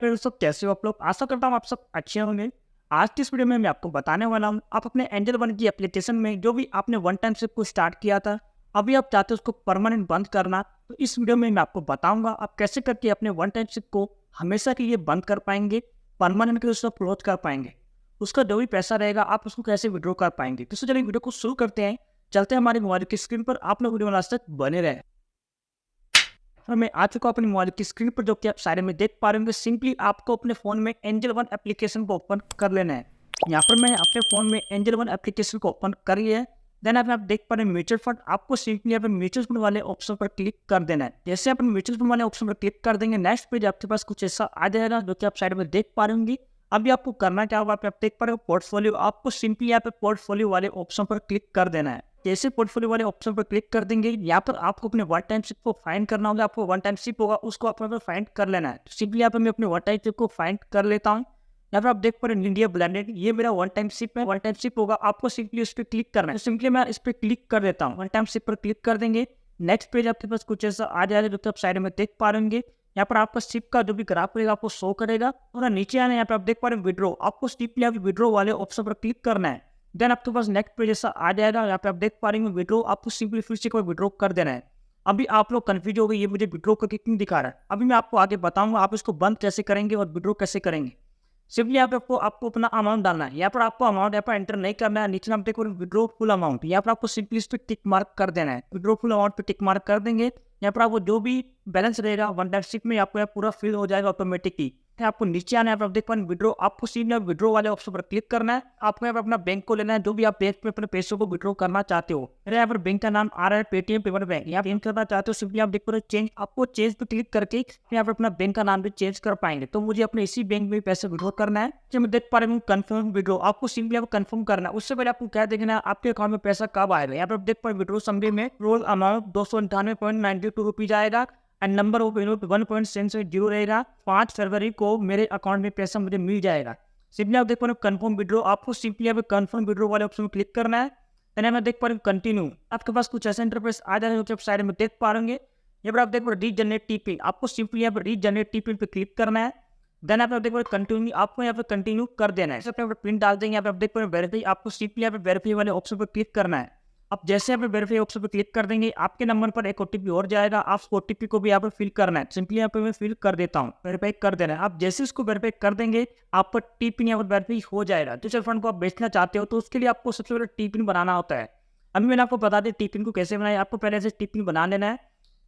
फिर सब कैसे हो आप लोग? आशा करता हूँ आप सब अच्छे होंगे। आज की इस वीडियो में मैं आपको बताने वाला हूँ, आप अपने एंजल वन की एप्लीकेशन में जो भी आपने वन टाइम सिप को स्टार्ट किया था, अभी आप चाहते हो उसको परमानेंट बंद करना, तो इस वीडियो में मैं आपको बताऊंगा आप कैसे करके अपने वन टाइम सिप को हमेशा के लिए बंद कर पाएंगे, परमानेंट के उसको क्लोज कर पाएंगे। उसका जो भी पैसा रहेगा आप उसको कैसे विड्रॉ कर पाएंगे। तो चलिए वीडियो को शुरू करते हैं। चलते हैं हमारे मोबाइल की स्क्रीन पर, आप लोग वीडियो में लास्ट तक बने रहे। और मैं आ चुका हूं अपनी मोबाइल की स्क्रीन पर, जो कि आप सारे में देख पा रहे होंगे। सिंपली आपको अपने फ़ोन में एंजल वन एप्लीकेशन को ओपन कर लेना है। यहाँ पर मैं अपने फ़ोन में एंजल वन एप्लीकेशन को ओपन कर लिया है। देन आप देख पा रहे हैं म्यूचुअल फंड। आपको सिंपली यहाँ पर म्यूचुअल फंड वाले ऑप्शन पर क्लिक कर देना है। जैसे आप म्यूचुअल फंड वाले ऑप्शन पर क्लिक कर देंगे, नेक्स्ट पेज आपके पास कुछ ऐसा आ जाएगा, जो कि आप साइड में देख पा रहे होंगे। अभी आपको करना क्या होगा, आप देख पा रहे हो पोर्टफोलियो। आपको सिंपली यहाँ पे पोर्टफोलियो वाले ऑप्शन पर क्लिक कर देना है। जैसे पोर्टफोलियो वाले ऑप्शन पर क्लिक कर देंगे, यहाँ पर आपको अपने वन टाइम सिप को फाइंड करना होगा। आपको वन टाइम सिप होगा उसको आपको फाइंड कर लेना है। तो सिंपली यहाँ पर मैं अपने वन टाइम सिप को फाइंड कर लेता हूँ। यहाँ पर आप देख पा रहे हैं इंडिया ब्लेंडेड, ये मेरा वन टाइम सिप है। वन टाइम सिप होगा, आपको सिंपली उस पर क्लिक करना है। तो सिंपली मैं इस पर क्लिक कर देता हूँ। वन टाइम सिप पर क्लिक कर देंगे, नेक्स्ट पेज आपके पास कुछ ऐसा आ जाएगा, जो कि आप साइड में देख पा रहे होंगे। यहाँ पर आपका सिप का जो भी ग्राफ रहेगा आपको शो करेगा। और नीचे आने यहाँ पे आप देख पा रहे हैं विड्रो, आपको सिंपली यहाँ विड्रो वाले ऑप्शन पर क्लिक करना है। देन आपके पास नेक्स्ट पेज ऐसा आ जाएगा। यहाँ पे आप देख पा रहे हैं विड्रो, आपको सिंपली फिर से एक बार विड्रो कर देना है। अभी आप लोग कंफ्यूज हो गए, ये मुझे विड्रो करके क्यों दिखा रहा है। अभी मैं आपको आगे बताऊंगा आप इसको बंद कैसे करेंगे और विड्रो कैसे करेंगे। सिंपली यहाँ पे आपको अपना अमाउंट डालना है। यहाँ पर आपको अमाउंट यहाँ पर एंटर नहीं करना है। नीचे आप देखो विड्रो फुल अमाउंट, यहाँ पर आपको सिंपली इस पर टिक मार्क कर देना है। विड्रो फुल अमाउंट पे टिक मार्क कर देंगे। यहाँ पर आपको जो भी बैलेंस रहेगा वन टाइम सिप में आपको पूरा फिल हो जाएगा ऑटोमेटिकली। आपको नीचे आना है, आप देख पाए विड्रो, आपको सीधे विड्रो वाले ऑप्शन पर क्लिक करना है। आपको यहाँ पर अपना बैंक को लेना है, जो भी आप बैंक में अपने पैसों को विड्रो करना चाहते हो। मेरे यहाँ पर बैंक का नाम आ रहा है पेटीएम पेमेंट बैंक। यहाँ चेंज करना चाहते हो, सिंपली आप देख पा रहे चेंज, आपको चेंज पे क्लिक करके यहाँ पर अपना बैंक का नाम भी चेंज कर पाएंगे। तो मुझे अपने इसी बैंक में पैसे विड्रो करना है। जब मैं देख पा रहा हूँ कन्फर्म विड्रो, आपको सिंपली आपको कन्फर्म करना है। उससे पहले आपको क्या देखना है, आपके अकाउंट में पैसा कब आएगा। यहाँ पर आप देख पा विड्रो समरी में रोल अमाउंट 298.92 रुपीज आएगा एंड नंबर ऑफ पेमेंट 1.0 रहेगा। 5 फरवरी को मेरे अकाउंट में पैसा मुझे मिल जाएगा। सिंपली आप देख पा रहे हो कन्फर्म विड्रो, आपको सिंपली यहाँ पे कन्फर्म विड्रो वाले ऑप्शन में क्लिक करना है। देन मैं देख पा रहे हूँ कंटिन्यू, आपके पास कुछ ऐसा इंटरफेस आ जाएगा, जो आप साइड में देख पा रहे। यहाँ पर आप देख पा रहे रीजनरेट टीपिन, आपको सिंपली यहाँ पर रीजनरेट टीपिन पे क्लिक करना है। देन आप देख पा रहे कंटिन्यू, आपको यहाँ पे कंटिन्यू कर देना है। यहाँ पर प्रिंट डाल देंगे। यहाँ पे आप देख पा रहे वेरीफाई, आपको सिंपली यहाँ पे वेरीफाई वाले ऑप्शन पर क्लिक करना है। अब जैसे आप वेरीफाई ऑप्शन पर क्लिक कर देंगे, आपके नंबर पर एक ओटीपी और जाएगा। आप ओटीपी को भी यहाँ पर फिल करना है। सिंपली यहाँ पे मैं फिल कर देता हूँ, वेरीफाई कर देना है। आप जैसे इसको वेरीफाई कर देंगे, आप पर टी पिन यहाँ पर वेरीफाई हो जाएगा। म्यूचुअल फंड को आप बेचना चाहते हो तो उसके लिए आपको सबसे पहले टी पिन बनाना होता है। अभी मैंने आपको बता दी टी पिन को कैसे बनाए। आपको पहले से टी पिन बना लेना है।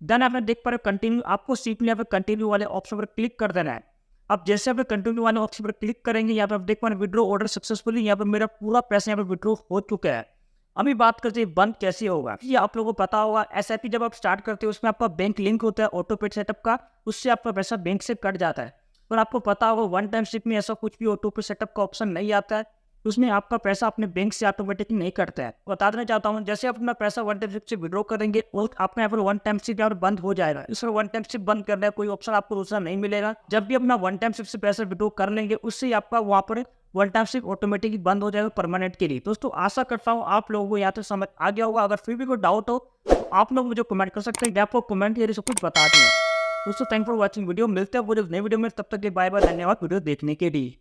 देन आपने देख पा रहे कंटिन्यू, आपको सिंपली यहाँ पर कंटिन्यू वाले ऑप्शन पर क्लिक कर देना है। अब जैसे आप कंटिन्यू वाले ऑप्शन पर क्लिक करेंगे, यहाँ पर आप देख पा रहे विड्रो ऑर्डर सक्सेसफुली, यहाँ पर मेरा पूरा पैसा यहाँ पर विड्रो हो चुका है। अभी बात करते हैं बंद कैसे होगा। ये आप लोगों को पता होगा, एसआईपी जब आप स्टार्ट करते हो उसमें आपका बैंक लिंक होता है ऑटो पे सेटअप का, उससे आपका पैसा बैंक से कट जाता है। और आपको पता होगा वन टाइम सिप में ऐसा कुछ भी ऑटो पे सेटअप का ऑप्शन नहीं आता है, उसमें आपका पैसा अपने बैंक से ऑटोमेटिकली नहीं कटता है। बता देना चाहता हूँ, जैसे आप अपना पैसा वन टाइम सिप से विड्रॉ करेंगे और आपका यहाँ पर वन टाइम सिप यहाँ पर बंद हो जाएगा। इसमें वन टाइम सिप बंद करने का कोई ऑप्शन आपको दूसरा नहीं मिलेगा। जब भी अपना वन टाइम सिप से पैसा विड्रॉ कर लेंगे, उससे ही आपका वहाँ पर वन टाइम सिप ऑटोमेटिकली बंद हो जाएगा परमानेंट के लिए। दोस्तों आशा करता हूँ आप लोगों को यहाँ तक समझ आ गया होगा। अगर फिर भी कोई डाउट हो तो आप लोग मुझे कमेंट कर सकते हैं, आपको कमेंट के जरिए सब कुछ बता दें। दोस्तों थैंक फॉर वॉचिंग वीडियो, मिलते हैं मुझे नई वीडियो में, तब तक के बाय बाय, धन्यवाद वीडियो देखने के लिए।